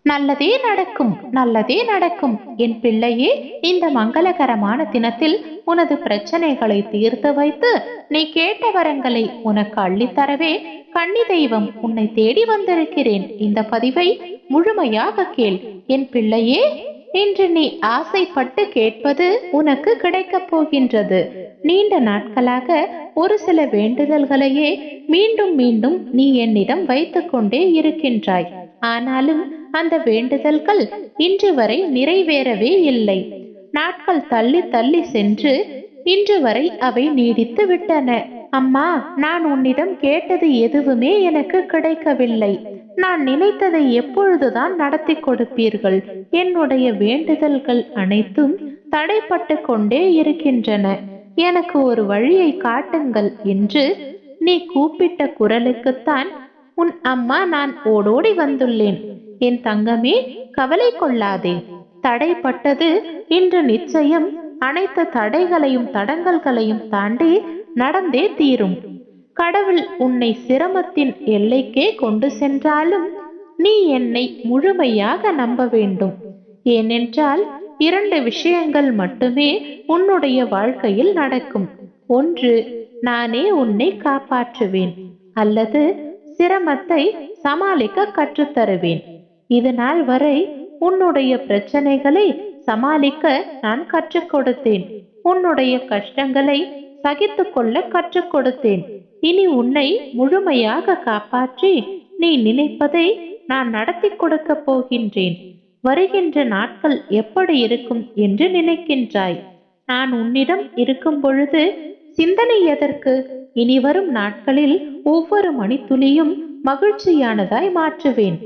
நல்லதே நடக்கும், நல்லதே நடக்கும் என் பிள்ளையே. இந்த மங்களகரமான தினத்தில் உனது பிரச்சனைகளை தீர்த்து வைத்து நீ கேட்ட வரங்களை உனக்கு அள்ளித்தரவே கன்னி தெய்வம் உன்னை தேடி வந்திருக்கிறேன். இந்த பதிவை முழுமையாக கேள் என் பிள்ளையே. இன்று நீ ஆசைப்பட்டு கேட்பது உனக்கு கிடைக்கப் போகின்றது. நீண்ட நாட்களாக ஒரு சில வேண்டுதல்களையே மீண்டும் மீண்டும் நீ என்னிடம் வைத்துக் கொண்டே இருக்கின்றாய். ஆனாலும் அந்த வேண்டுதல்கள் இன்று வரை நிறைவேறவே இல்லை. நாட்கள் தள்ளி தள்ளி சென்று இன்று வரை அவை நீடித்து விட்டன. அம்மா, நான் உன்னிடம் கேட்டது எதுவுமே எனக்கு கிடைக்கவில்லை. நான் நினைத்ததை எப்பொழுதுதான் நடத்தி கொடுப்பீர்கள்? என்னுடைய வேண்டுதல்கள் அனைத்தும் தடைப்பட்டு கொண்டே இருக்கின்றன. எனக்கு ஒரு வழியை காட்டுங்கள் என்று நீ கூப்பிட்ட குரலுக்குத்தான் உன் அம்மா நான் ஓடோடி வந்துள்ளேன். என் தங்கமே, கவலை கொள்ளாதே. தடைப்பட்டது இன்று நிச்சயம் அனைத்து தடைகளையும் தடங்கல்களையும் தாண்டி நடந்தே தீரும். கடவுள் உன்னை சிரமத்தின் எல்லைக்கே கொண்டு சென்றாலும் நீ என்னை முழுமையாக நம்ப வேண்டும். ஏனென்றால் 2 விஷயங்கள் மட்டுமே உன்னுடைய வாழ்க்கையில் நடக்கும். ஒன்று, நானே உன்னை காப்பாற்றுவேன், அல்லது சிரமத்தை சமாளிக்க கற்றுத்தருவேன். இது நாள் வரை உன்னுடைய பிரச்சனைகளை சமாளிக்க நான் கற்றுக் கொடுத்தேன். உன்னுடைய கஷ்டங்களை சகித்து கொள்ள கற்றுக் கொடுத்தேன். இனி உன்னை முழுமையாக காப்பாற்றி நீ நினைப்பதை நான் நடத்தி கொடுக்க போகின்றேன். வருகின்ற நாட்கள் எப்படி இருக்கும் என்று நினைக்கின்றாய்? நான் உன்னிடம் இருக்கும் பொழுது சிந்தனை எதற்கு? இனி வரும் நாட்களில் ஒவ்வொரு மணித்துளியும் மகிழ்ச்சியானதாய் மாற்றுவேன்.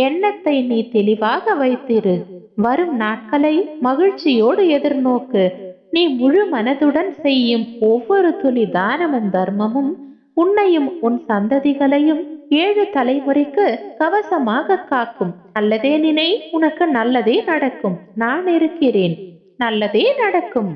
எண்ணத்தை நீ தெளிவாக வைத்திரு. வரும் நாட்களை மகிழ்ச்சியோடு எதிர்நோக்கு. நீ முழு மனதுடன் செய்யும் ஒவ்வொரு துளி தானமும் தர்மமும் உன்னையும் உன் சந்ததிகளையும் 7 தலைமுறைக்கு கவசமாக காக்கும். நல்லதே நினை, உனக்கு நல்லதே நடக்கும். நான் இருக்கிறேன். நல்லதே நடக்கும்.